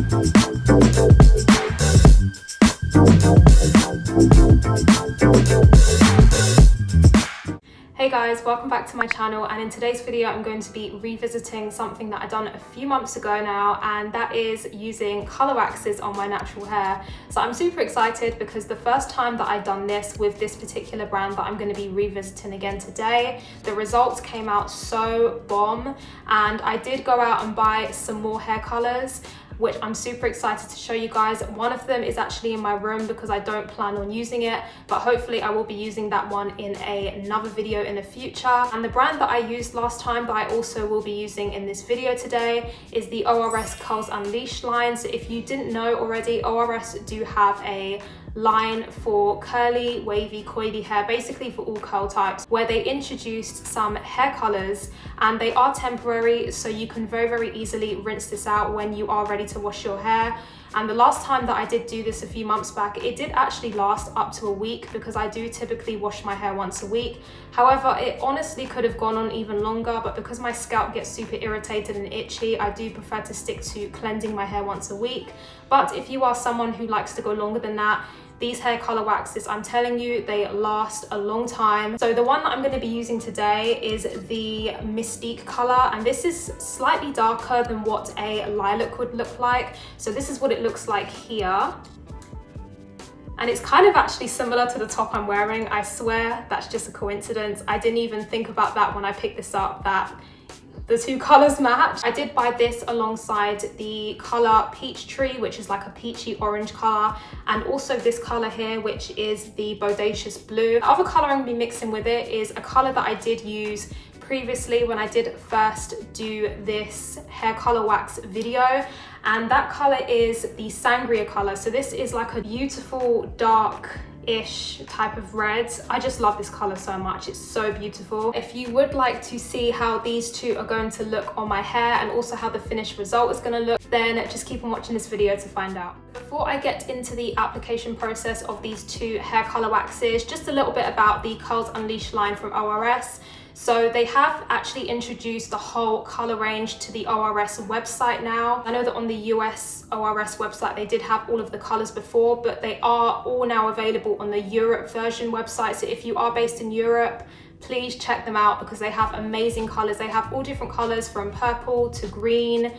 Hey guys, welcome back to my channel, and in today's video I'm going to be revisiting something that I've done a few months ago now, and that is using colour waxes on my natural hair. So I'm super excited because the first time that I've done this with this particular brand that I'm going to be revisiting again today, the results came out so bomb, and I did go out and buy some more hair colours, which I'm super excited to show you guys. One of them is actually in my room because I don't plan on using it, but hopefully I will be using that one in another video in the future. And the brand that I used last time that I also will be using in this video today is the ORS Curls Unleashed line. So if you didn't know already, ORS do have a line for curly, wavy, coily hair, basically for all curl types, where they introduced some hair colors, and they are temporary, so you can very easily rinse this out when you are ready to wash your hair. And the last time that I did do this a few months back, it did actually last up to a week because I do typically wash my hair once a week. However, it honestly could have gone on even longer, but because my scalp gets super irritated and itchy, I do prefer to stick to cleansing my hair once a week. But if you are someone who likes to go longer than that, these hair color waxes, I'm telling you, they last a long time. So the one that I'm going to be using today is the Mystique color, and this is slightly darker than what a lilac would look like. So this is what it looks like here. And it's kind of actually similar to the top I'm wearing. I swear that's just a coincidence. I didn't even think about that when I picked this up, that the two colors match. I did buy this alongside the color Peachtree, which is like a peachy orange color, and also this color here, which is the Bodacious Blue. The other color I'm gonna be mixing with it is a color that I did use previously when I did first do this hair color wax video, and that color is the Sangria color. So this is like a beautiful dark-ish type of red. I just love this color so much. It's so beautiful. If you would like to see how these two are going to look on my hair and also how the finished result is going to look, then just keep on watching this video to find out. Before I get into the application process of these two hair color waxes, just a little bit about the Curls Unleashed line from ORS. So they have actually introduced the whole color range to the ORS website now. I know that on the US ORS website they did have all of the colors before, but they are all now available on the Europe version website. So if you are based in Europe, please check them out because they have amazing colors. They have all different colors from purple to green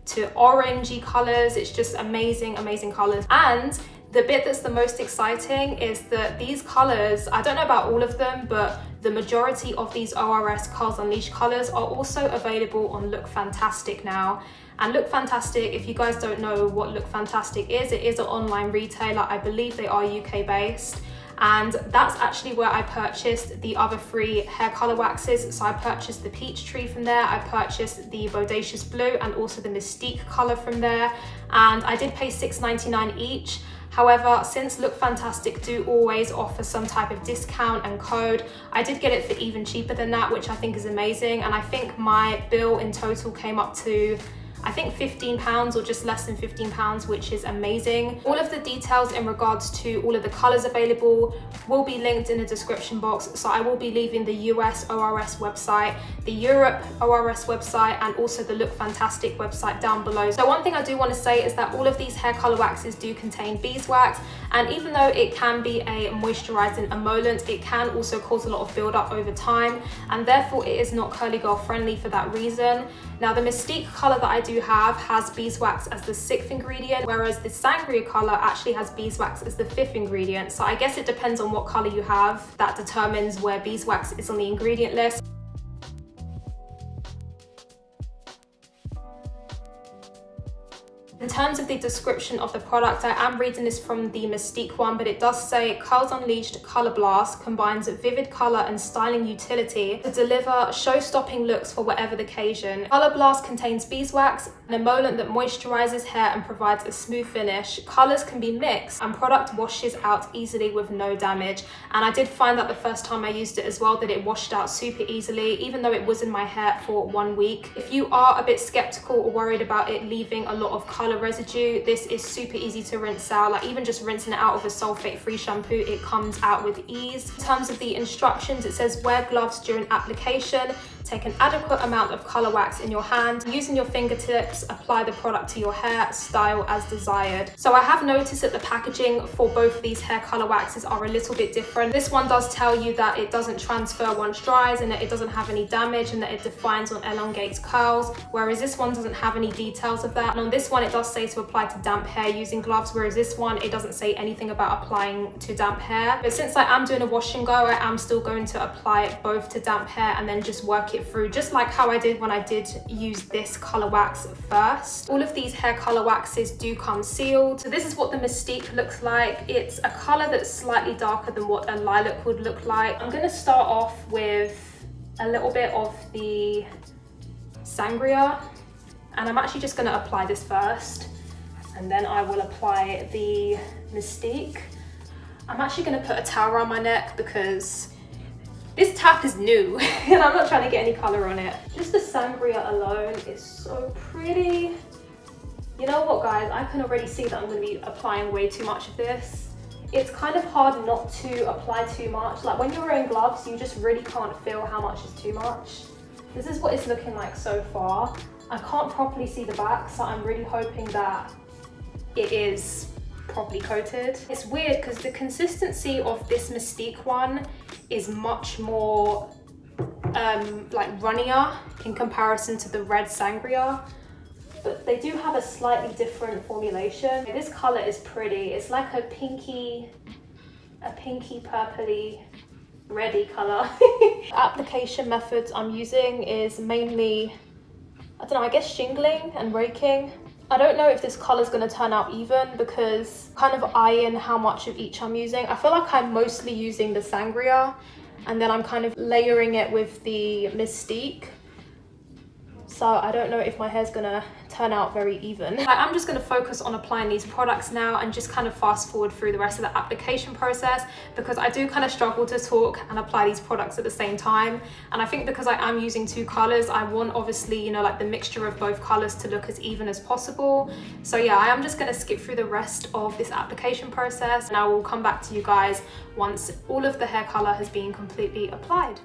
to orangey colors. It's just amazing colors. And the bit that's the most exciting is that these colors, I don't know about all of them, but the majority of these ORS Curls Unleashed colors are also available on Look Fantastic now. And Look Fantastic, if you guys don't know what Look Fantastic is, it is an online retailer. I believe they are UK based. And that's actually where I purchased the other three hair color waxes. So I purchased the Peachtree from there, I purchased the Bodacious Blue, and also the Mystique color from there. And I did pay $6.99 each. However, since Look Fantastic do always offer some type of discount and code, I did get it for even cheaper than that, which I think is amazing. And I think my bill in total came up to, I think £15 or just less than £15, which is amazing. All of the details in regards to all of the colors available will be linked in the description box. So I will be leaving the US ORS website, the Europe ORS website, and also the Look Fantastic website down below. So one thing I do want to say is that all of these hair color waxes do contain beeswax, and even though it can be a moisturizing emollient, it can also cause a lot of buildup over time, and therefore it is not curly girl friendly for that reason. Now the Mystique color that I do have has beeswax as the 6th ingredient, whereas the Sangria color actually has beeswax as the 5th ingredient. So I guess it depends on what color you have, that determines where beeswax is on the ingredient list. In terms of the description of the product, I am reading this from the Mystique one, but it does say Curls Unleashed Color Blast combines vivid color and styling utility to deliver show-stopping looks for whatever the occasion. Color Blast contains beeswax, an emollient that moisturizes hair and provides a smooth finish. Colors can be mixed and product washes out easily with no damage. And I did find that the first time I used it as well, that it washed out super easily, even though it was in my hair for 1 week. If you are a bit skeptical or worried about it leaving a lot of color residue, this is super easy to rinse out. Like even just rinsing it out with a sulfate-free shampoo, it comes out with ease. In terms of the instructions, it says wear gloves during application, Take an adequate amount of colour wax in your hand. Using your fingertips, apply the product to your hair, style as desired. So I have noticed that the packaging for both of these hair colour waxes are a little bit different. This one does tell you that it doesn't transfer once dries and that it doesn't have any damage and that it defines or elongates curls, whereas this one doesn't have any details of that. And on this one, it does say to apply to damp hair using gloves, whereas this one, it doesn't say anything about applying to damp hair. But since I am doing a wash and go, I am still going to apply it both to damp hair and then just work it through, just like how I did when I did use this colour wax first. All of these hair colour waxes do come sealed. So this is what the Mystique looks like. It's a colour that's slightly darker than what a lilac would look like. I'm going to start off with a little bit of the Sangria, and I'm actually just going to apply this first, and then I will apply the Mystique. I'm actually going to put a towel around my neck because this tap is new and I'm not trying to get any colour on it. Just the Sangria alone is so pretty. You know what, guys? I can already see that I'm going to be applying way too much of this. It's kind of hard not to apply too much. Like when you're wearing gloves, you just really can't feel how much is too much. This is what it's looking like so far. I can't properly see the back, so I'm really hoping that it is properly coated. It's weird because the consistency of this Mystique one is much more like runnier in comparison to the red Sangria, but they do have a slightly different formulation. This color is pretty. It's like a pinky purpley reddy color. Application methods I'm using is mainly, I don't know, I guess shingling and raking. I don't know if this color is going to turn out even because kind of eyeing how much of each I'm using. I feel like I'm mostly using the Sangria and then I'm kind of layering it with the Mystique. So I don't know if my hair's gonna turn out very even. I'm just gonna focus on applying these products now and just kind of fast forward through the rest of the application process because I do kind of struggle to talk and apply these products at the same time. And I think because I am using two colors, I want obviously, you know, like the mixture of both colors to look as even as possible. So yeah, I am just gonna skip through the rest of this application process and I will come back to you guys once all of the hair color has been completely applied.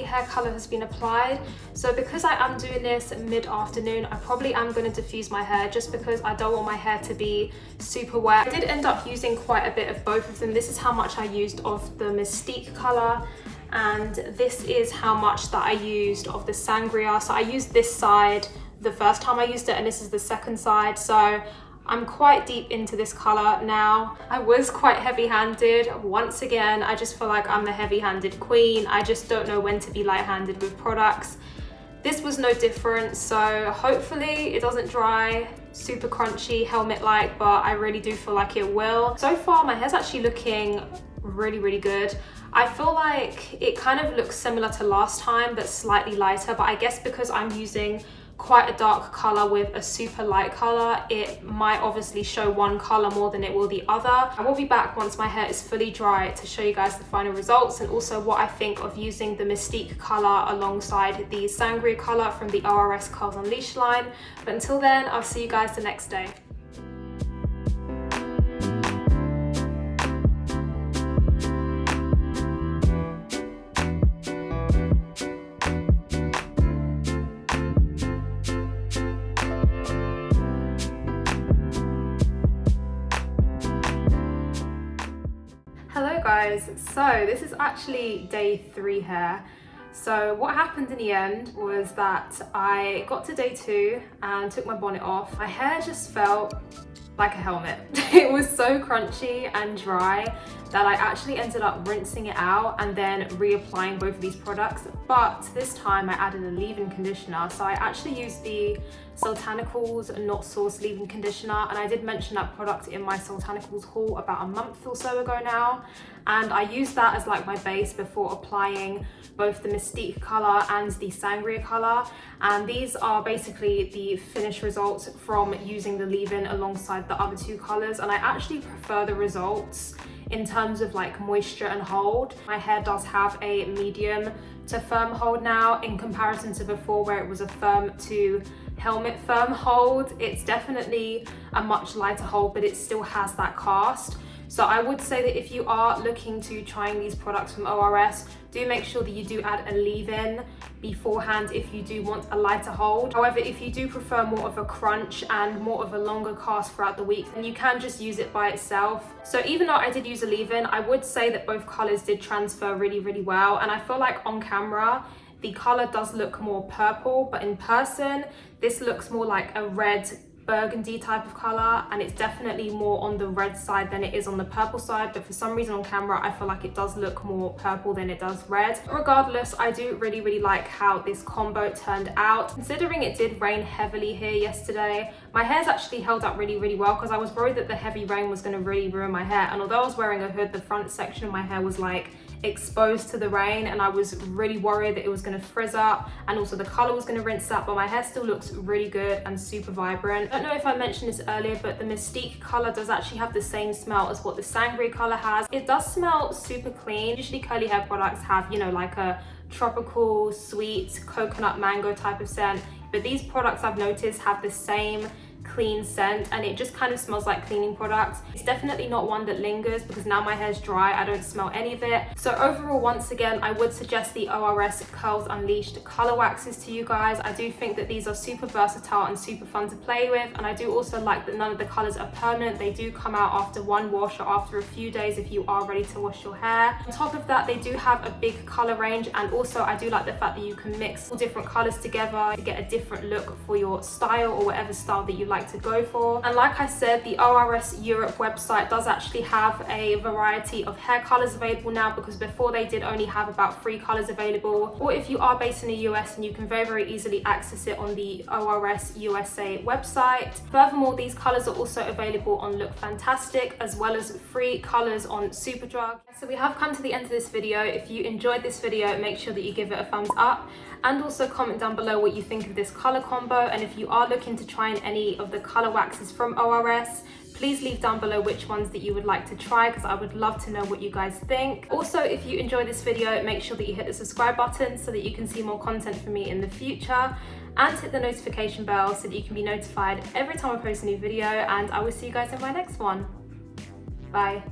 Hair color has been applied. So because I am doing this mid-afternoon, I probably am going to diffuse my hair just because I don't want my hair to be super wet. I did end up using quite a bit of both of them. This is how much I used of the Mystique color and this is how much that I used of the Sangria. So I used this side the first time I used it and this is the second side. So I'm quite deep into this color now. I was quite heavy-handed. Once again, I just feel like I'm the heavy-handed queen. I just don't know when to be light-handed with products. This was no different, so hopefully it doesn't dry super crunchy, helmet-like, but I really do feel like it will. So far, my hair's actually looking really, really good. I feel like it kind of looks similar to last time, but slightly lighter, but I guess because I'm using quite a dark color with a super light color, it might obviously show one color more than it will the other. I will be back once my hair is fully dry to show you guys the final results and also what I think of using the Mystique color alongside the Sangria color from the ORS Curls Unleashed line. But until then, I'll see you guys the next day. Hello guys, so this is actually day 3 hair. So what happened in the end was that I got to day 2 and took my bonnet off. My hair just felt like a helmet. It was so crunchy and dry that I actually ended up rinsing it out and then reapplying both of these products. But this time I added a leave-in conditioner. So I actually used the Soultanicals Not Sauce leave-in conditioner, and I did mention that product in my Soultanicals haul about a month or so ago now. And I used that as like my base before applying both the Mystique color and the Sangria color. And these are basically the finished results from using the leave-in alongside the other 2 colors. And I actually prefer the results in terms of like moisture and hold. My hair does have a medium to firm hold now in comparison to before where it was a firm to helmet firm hold. It's definitely a much lighter hold, but it still has that cast. So I would say that if you are looking to trying these products from ORS, do make sure that you do add a leave-in beforehand if you do want a lighter hold. However, if you do prefer more of a crunch and more of a longer cast throughout the week, then you can just use it by itself. So even though I did use a leave-in, I would say that both colors did transfer really, really well. And I feel like on camera, the color does look more purple, but in person, this looks more like a red burgundy type of color, and it's definitely more on the red side than it is on the purple side. But for some reason on camera I feel like it does look more purple than it does red. Regardless, I do really like how this combo turned out. Considering it did rain heavily here yesterday, my hair's actually held up really well, because I was worried that the heavy rain was going to really ruin my hair. And although I was wearing a hood, the front section of my hair was like exposed to the rain, and I was really worried that it was going to frizz up and also the color was going to rinse up. But my hair still looks really good and super vibrant. I don't know if I mentioned this earlier, but the Mystique color does actually have the same smell as what the Sangria color has. It does smell super clean. Usually curly hair products have, you know, like a tropical, sweet, coconut mango type of scent, but these products I've noticed have the same clean scent, and it just kind of smells like cleaning products. It's definitely not one that lingers, because now my hair's dry, I don't smell any of it. So overall, once again, I would suggest the ORS Curls Unleashed color waxes to you guys. I do think that these are super versatile and super fun to play with, and I do also like that none of the colors are permanent. They do come out after one wash or after a few days if you are ready to wash your hair. On top of that, they do have a big color range, and also I do like the fact that you can mix all different colors together to get a different look for your style or whatever style that you like to go for. And like I said, the ORS Europe website does actually have a variety of hair colors available now, because before they did only have about 3 colors available. Or if you are based in the US, and you can very easily access it on the ORS USA website. Furthermore, these colors are also available on Look Fantastic, as well as free colors on Superdrug. So we have come to the end of this video. If you enjoyed this video, make sure that you give it a thumbs up, and also comment down below what you think of this color combo. And if you are looking to try any of the color waxes from ORS, please leave down below which ones that you would like to try, because I would love to know what you guys think. Also, if you enjoyed this video, make sure that you hit the subscribe button so that you can see more content from me in the future, and hit the notification bell so that you can be notified every time I post a new video. And I will see you guys in my next one. Bye.